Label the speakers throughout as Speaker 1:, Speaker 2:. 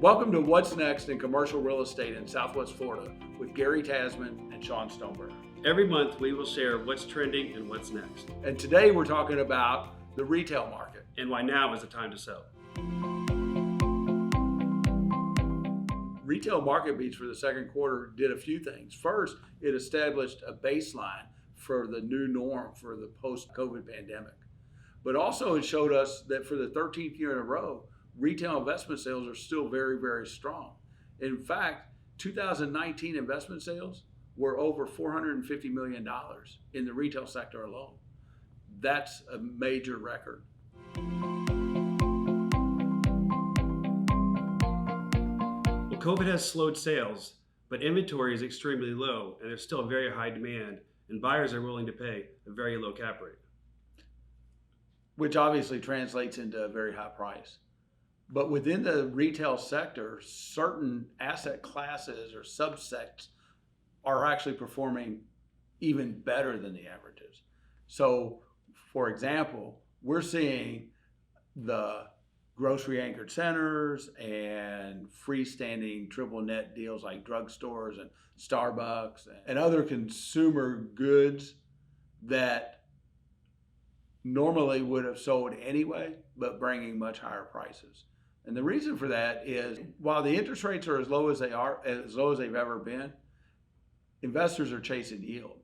Speaker 1: Welcome to What's Next in Commercial Real Estate in Southwest Florida with Gary Tasman and Shawn Stoneburner.
Speaker 2: Every month we will share what's trending and what's next.
Speaker 1: And today we're talking about the retail market.
Speaker 2: And why now is the time to sell.
Speaker 1: Retail MarketBeats for the second quarter did a few things. First, it established a baseline for the new norm for the post-COVID pandemic. But also it showed us that for the 13th year in a row, retail investment sales are still very, very strong. In fact, 2019 investment sales were over $450 million in the retail sector alone. That's a major record.
Speaker 2: Well, COVID has slowed sales, but inventory is extremely low and there's still a very high demand and buyers are willing to pay a very low cap rate.
Speaker 1: Which obviously translates into a very high price. But within the retail sector, certain asset classes or subsets are actually performing even better than the averages. So, for example, we're seeing the grocery anchored centers and freestanding triple net deals like drugstores and Starbucks and other consumer goods that normally would have sold anyway, but bringing much higher prices. And the reason for that is while the interest rates are as low as they've ever been, investors are chasing yield.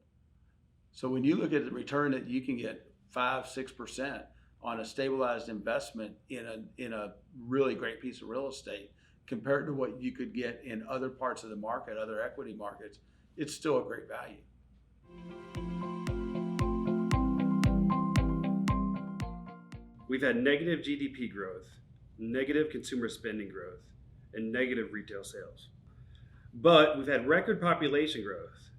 Speaker 1: So when you look at the return that you can get 5-6% on a stabilized investment in a really great piece of real estate compared to what you could get in other parts of the market, other equity markets, it's still a great value.
Speaker 2: We've had negative GDP growth, negative consumer spending growth, and negative retail sales. But we've had record population growth,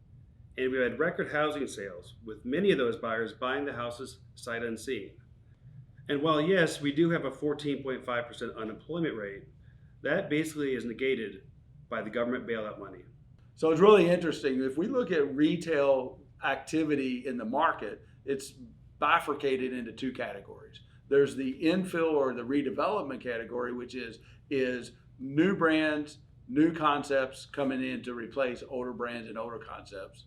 Speaker 2: and we've had record housing sales, with many of those buyers buying the houses sight unseen. And while yes, we do have a 14.5% unemployment rate, that basically is negated by the government bailout money.
Speaker 1: So it's really interesting. If we look at retail activity in the market, it's bifurcated into two categories. There's the infill or the redevelopment category, which is new brands, new concepts coming in to replace older brands and older concepts.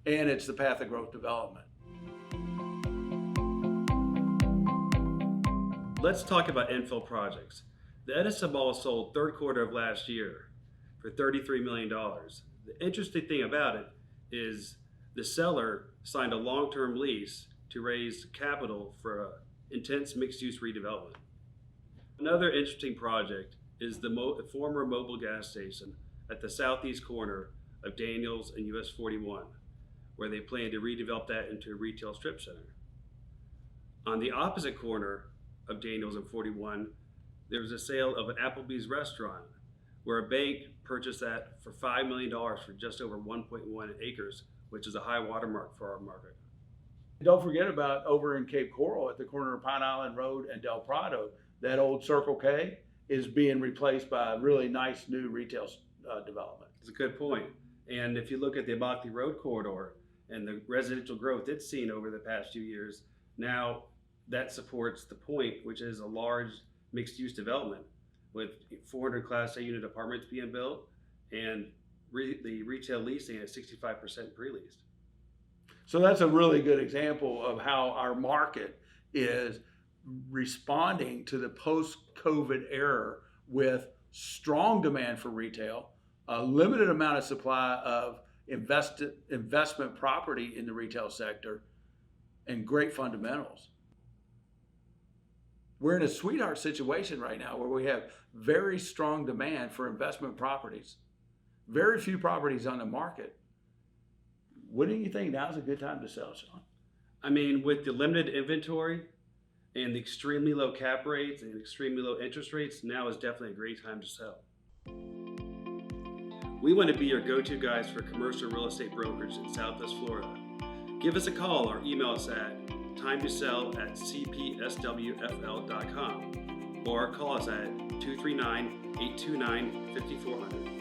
Speaker 1: And it's the path of growth development.
Speaker 2: Let's talk about Infill Projects. The Edison Mall sold third quarter of last year for $33 million. The interesting thing about it is the seller signed a long-term lease to raise capital for an intense mixed-use redevelopment. Another interesting project is the former Mobil gas station at the southeast corner of Daniels and US 41, where they plan to redevelop that into a retail strip center. On the opposite corner of Daniels and 41, there was a sale of an Applebee's restaurant where a bank purchased that for $5 million for just over 1.1 acres, which is a high watermark for our market.
Speaker 1: Don't forget about over in Cape Coral at the corner of Pine Island Road and Del Prado, that old Circle K is being replaced by a really nice new retail development.
Speaker 2: It's a good point. And if you look at the Immokalee Road corridor and the residential growth it's seen over the past few years, now that supports the Point, which is a large mixed-use development with 400 Class A unit apartments being built and the retail leasing at 65% pre-leased.
Speaker 1: So that's a really good example of how our market is responding to the post-COVID era with strong demand for retail, a limited amount of supply of investment property in the retail sector, and great fundamentals. We're in a sweetheart situation right now where we have very strong demand for investment properties. Very few properties on the market. Wouldn't you think now's a good time to sell, Shawn?
Speaker 2: I mean, with the limited inventory and the extremely low cap rates and extremely low interest rates, now is definitely a great time to sell. We want to be your go-to guys for commercial real estate brokerage in Southwest Florida. Give us a call or email us at timetosell@cpswfl.com or call us at 239-829-5400.